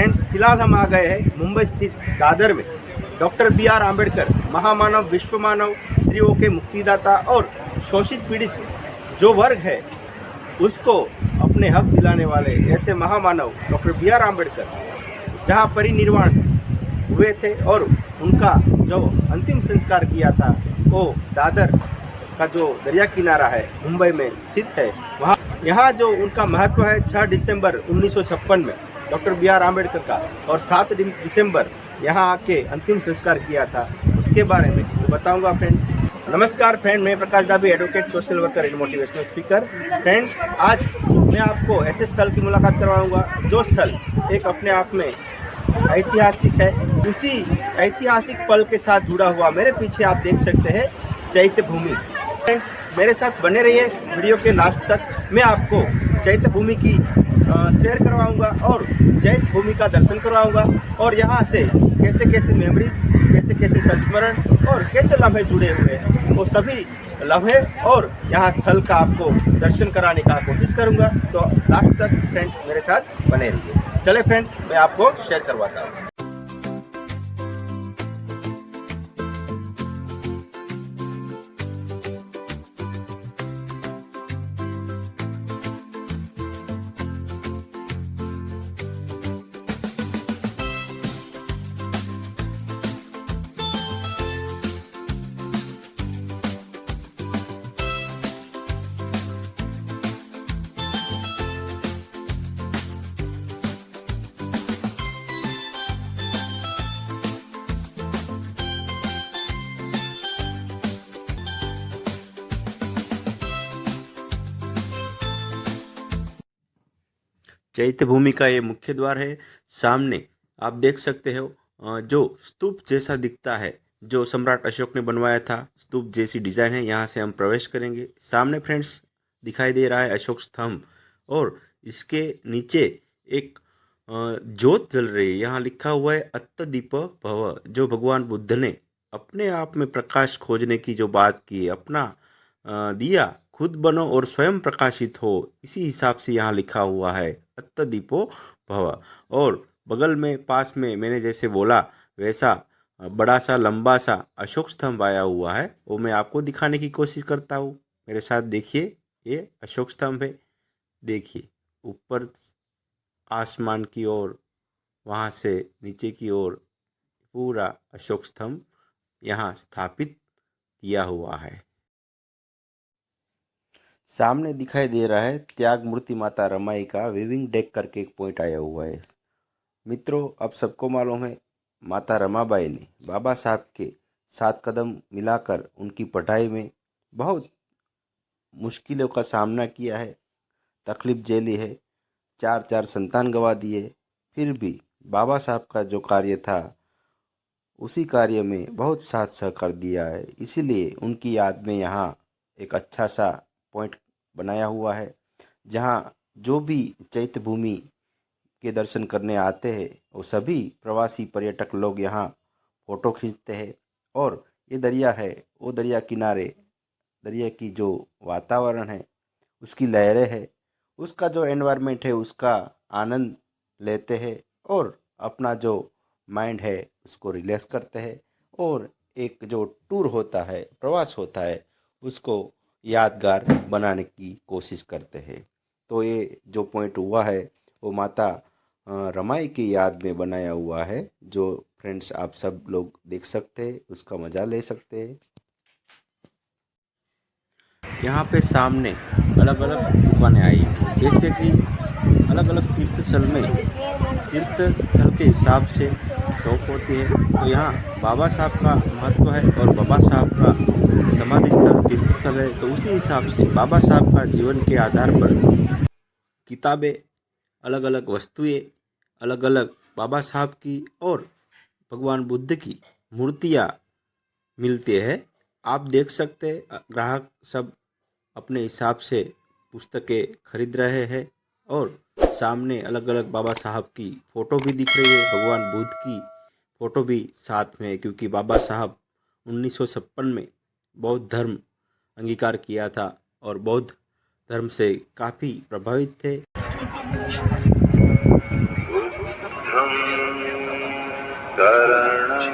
Friends, फिलहाल हम आ गए हैं मुंबई स्थित दादर में। Doctor B R. आम्बेडकर, महामानव, विश्वमानव, स्त्रियों के मुक्तिदाता और शोषित पीड़ित जो वर्ग है उसको अपने हक दिलाने वाले ऐसे महामानव डॉक्टर बी.आर. आम्बेडकर जहाँ परिनिर्वाण हुए थे और उनका जो अंतिम संस्कार किया था वो दादर का जो दरिया किनारा है मुंबई में स्थित है। वहाँ यहाँ जो उनका महत्व है 6 दिसंबर 1956 में डॉक्टर बी.आर. आम्बेडकर का और 7 दिसंबर यहाँ आके अंतिम संस्कार किया था, उसके बारे में मैं बताऊंगा फ्रेंड। नमस्कार फ्रेंड, मैं Prakash Dabi, advocate, social worker and motivational speaker. Friends, आज मैं आपको ऐसे स्थल की मुलाकात करवाऊंगा जो स्थल एक अपने आप में ऐतिहासिक है। उसी ऐतिहासिक पल के साथ जुड़ा हुआ मेरे पीछे आप देख सकते हैं चैत्य भूमि। फ्रेंड्स, मेरे साथ बने रहिए वीडियो के लास्ट तक। मैं आपको चैत्य भूमि की शेयर करवाऊंगा और चैत्य भूमि का दर्शन करवाऊंगा और यहाँ से कैसे कैसे मेमोरीज, कैसे कैसे संस्मरण और कैसे लम्हे जुड़े हुए हैं वो सभी लम्हे और यहाँ स्थल का आपको दर्शन कराने का कोशिश करूँगा। तो लास्ट तक फ्रेंड्स मेरे साथ बने रहिए। चले फ्रेंड्स, मैं आपको शेयर करवाता हूँ। चैत्य भूमि का ये मुख्य द्वार है। सामने आप देख सकते हो जो स्तूप जैसा दिखता है, जो सम्राट अशोक ने बनवाया था, स्तूप जैसी डिज़ाइन है। यहाँ से हम प्रवेश करेंगे। सामने फ्रेंड्स दिखाई दे रहा है अशोक स्तंभ और इसके नीचे एक ज्योत जल रही है। यहाँ लिखा हुआ है अत्त दीप भव, जो भगवान बुद्ध ने अपने आप में प्रकाश खोजने की जो बात की है, अपना दिया खुद बनो और स्वयं प्रकाशित हो, इसी हिसाब से यहाँ लिखा हुआ है अत्त दीपो भव। और बगल में पास में मैंने जैसे बोला वैसा बड़ा सा लंबा सा अशोक स्तंभ आया हुआ है, वो मैं आपको दिखाने की कोशिश करता हूँ। मेरे साथ देखिए, ये अशोक स्तंभ है। देखिए ऊपर आसमान की ओर, वहाँ से नीचे की ओर पूरा अशोक स्तंभ यहाँ स्थापित किया हुआ है। सामने दिखाई दे रहा है त्याग मूर्ति माता रमाई का वीविंग डेक करके एक पॉइंट आया हुआ है। मित्रों, अब सबको मालूम है माता रमाबाई ने बाबा साहब के 7 कदम मिलाकर उनकी पढ़ाई में बहुत मुश्किलों का सामना किया है, तकलीफ झेली है, 4 संतान गंवा दिए, फिर भी बाबा साहब का जो कार्य था उसी कार्य में बहुत साथ सहकार दिया है। इसीलिए उनकी याद में यहाँ एक अच्छा सा पॉइंट बनाया हुआ है, जहाँ जो भी चैत्य भूमि के दर्शन करने आते हैं वो सभी प्रवासी पर्यटक लोग यहाँ फ़ोटो खींचते हैं। और ये दरिया है, वो दरिया किनारे दरिया की जो वातावरण है, उसकी लहरें है, उसका जो एनवायरनमेंट है उसका आनंद लेते हैं और अपना जो माइंड है उसको रिलैक्स करते हैं और एक जो टूर होता है, प्रवास होता है, उसको यादगार बनाने की कोशिश करते हैं। तो ये जो पॉइंट हुआ है वो माता रमाई की याद में बनाया हुआ है, जो फ्रेंड्स आप सब लोग देख सकते हैं, उसका मज़ा ले सकते हैं। यहाँ पे सामने अलग अलग दुकानें आई हैं, जैसे कि अलग अलग तीर्थ स्थल में तीर्थ स्थल के हिसाब से शॉप होती है। तो यहाँ बाबा साहब का महत्व है और बाबा साहब का समाधि स्थल तीर्थ स्थल है, तो उसी हिसाब से बाबा साहब का जीवन के आधार पर किताबें, अलग अलग वस्तुएं, अलग अलग बाबा साहब की और भगवान बुद्ध की मूर्तियाँ मिलती है। आप देख सकते हैं ग्राहक सब अपने हिसाब से पुस्तकें खरीद रहे हैं और सामने अलग अलग बाबा साहब की फ़ोटो भी दिख रही है, भगवान बुद्ध की फ़ोटो भी साथ में है, क्योंकि बाबा साहब 1956 में बौद्ध धर्म अंगीकार किया था और बौद्ध धर्म से काफ़ी प्रभावित थे। शुभं करणं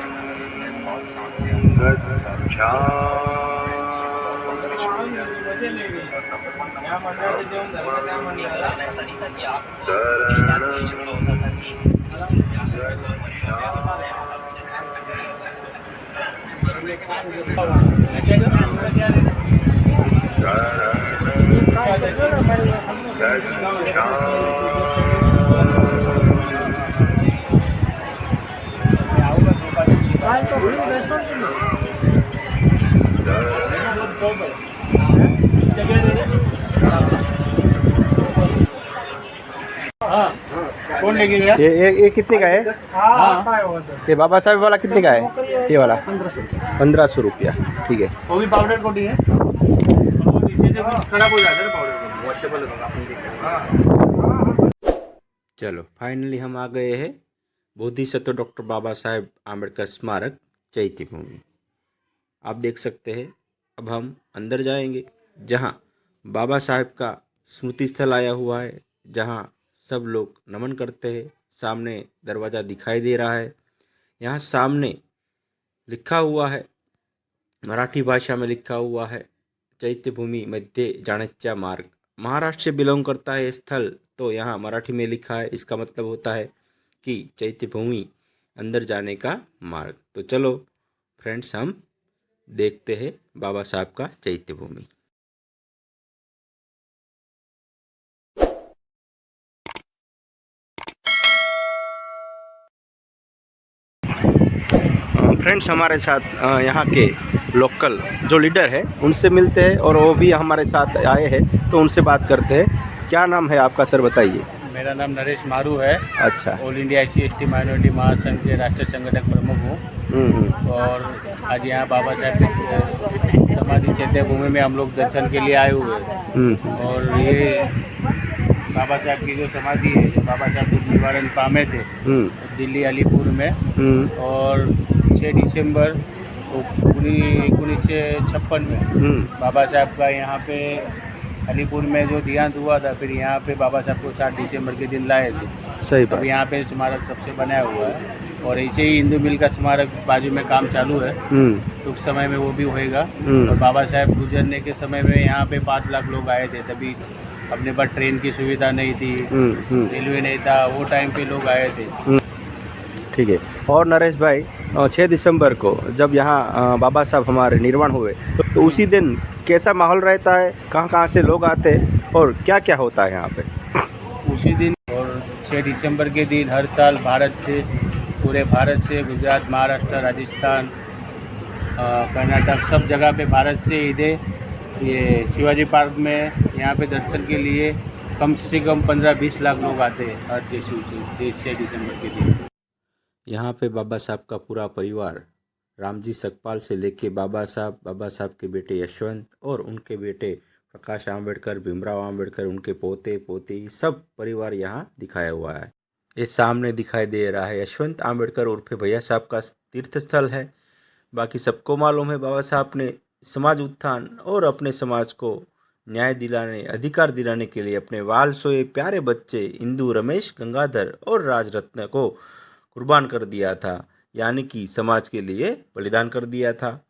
कौन लेके गया? ये कितने का है? ये बाबा साहेब वाला कितने का है? ये वाला 1500 रुपया। ठीक है। वो भी पाउडर कोटिंग है। वो नीचे जब खराब हो जाता है पाउडर वॉशेबल होगा। चलो फाइनली हम आ गए हैं बोधिसत्व डॉक्टर बाबा साहेब आम्बेडकर स्मारक चैत्य भूमि। आप देख सकते हैं। अब हम अंदर जाएंगे जहां बाबा साहेब का स्मृति स्थल आया हुआ है, जहां सब लोग नमन करते हैं। सामने दरवाज़ा दिखाई दे रहा है। यहाँ सामने लिखा हुआ है, मराठी भाषा में लिखा हुआ है, चैत्य भूमि मध्य जाण्याचा मार्ग। महाराष्ट्र से बिलोंग करता है स्थल, तो यहाँ मराठी में लिखा है। इसका मतलब होता है कि चैत्य भूमि अंदर जाने का मार्ग। तो चलो फ्रेंड्स, हम देखते हैं बाबा साहब का चैत्य भूमि। फ्रेंड्स, हमारे साथ यहाँ के लोकल जो लीडर है उनसे मिलते हैं और वो भी हमारे साथ आए हैं, तो उनसे बात करते हैं। क्या नाम है आपका सर, बताइए। मेरा नाम नरेश मारू है। अच्छा। ऑल इंडिया SC/ST माइनॉरिटी महासंघ के राष्ट्रीय संगठक प्रमुख हूँ। और आज यहाँ बाबा साहब के समाधि चैत्य भूमि में हम लोग दर्शन के लिए आए हुए हैं। और ये बाबा साहब की जो समाधि है, जो बाबा साहब दुख निवारण पामे थे दिल्ली अलीपुर में, और 6 दिसंबर 1956 में बाबा साहब का यहाँ पे अलीपुर में जो देहांत हुआ था, फिर यहाँ पे बाबा साहब को 7 दिसंबर के दिन लाए थे। सही बात। अब यहाँ पे स्मारक सबसे बनाया हुआ है, और ऐसे ही हिंदू मिल का स्मारक बाजू में काम चालू है। कुछ समय में वो भी होएगा। और बाबा साहब गुजरने के समय में यहाँ पे 5 लाख लोग आए थे। तभी अपने पास ट्रेन की सुविधा नहीं थी, रेलवे नहीं था, वो टाइम पे लोग आए थे। ठीक है। और नरेश भाई, 6 दिसंबर को जब यहाँ बाबा साहब हमारे निर्वाण हुए, तो उसी दिन कैसा माहौल रहता है, कहाँ से लोग आते हैं और क्या क्या होता है यहाँ पे उसी दिन? और 6 दिसंबर के दिन हर साल भारत से, पूरे भारत से, गुजरात, महाराष्ट्र, राजस्थान, कर्नाटक, सब जगह पे भारत से इधर ये शिवाजी पार्क में यहाँ पे दर्शन के लिए कम से कम 15-20 लाख लोग आते हैं हर 6 दिसंबर के दिन। यहाँ पे बाबा साहब का पूरा परिवार, रामजी सकपाल से लेके बाबा साहब के बेटे यशवंत और उनके बेटे प्रकाश आम्बेडकर, भीमराव आम्बेडकर, उनके पोते पोती, सब परिवार यहाँ दिखाया हुआ है। ये सामने दिखाई दे रहा है यशवंत आम्बेडकर उर्फे भैया साहब का तीर्थ स्थल है। बाकी सबको मालूम है बाबा साहब ने समाज उत्थान और अपने समाज को न्याय दिलाने, अधिकार दिलाने के लिए अपने वाल सोए प्यारे बच्चे इंदू, रमेश, गंगाधर और राजरत्न को कुर्बान कर दिया था, यानी कि समाज के लिए बलिदान कर दिया था।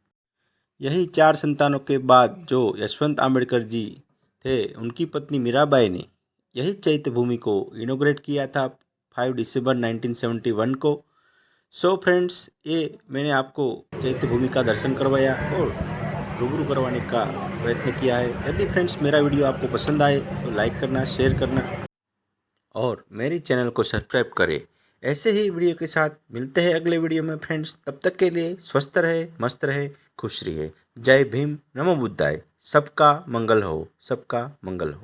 यही 4 संतानों के बाद जो यशवंत आम्बेडकर जी थे, उनकी पत्नी मीराबाई ने यही चैत्य भूमि को इनोग्रेट किया था 5 दिसंबर 1971 को। सो फ्रेंड्स, ये मैंने आपको चैत्य भूमि का दर्शन करवाया और रूबरू करवाने का प्रयत्न किया है। यदि फ्रेंड्स मेरा वीडियो आपको पसंद आए तो लाइक करना, शेयर करना और मेरे चैनल को सब्सक्राइब करें। ऐसे ही वीडियो के साथ मिलते हैं अगले वीडियो में फ्रेंड्स। तब तक के लिए स्वस्थ रहे, मस्त रहे, खुश रहिए। जय भीम, नमो बुद्धाय। सबका मंगल हो, सबका मंगल हो।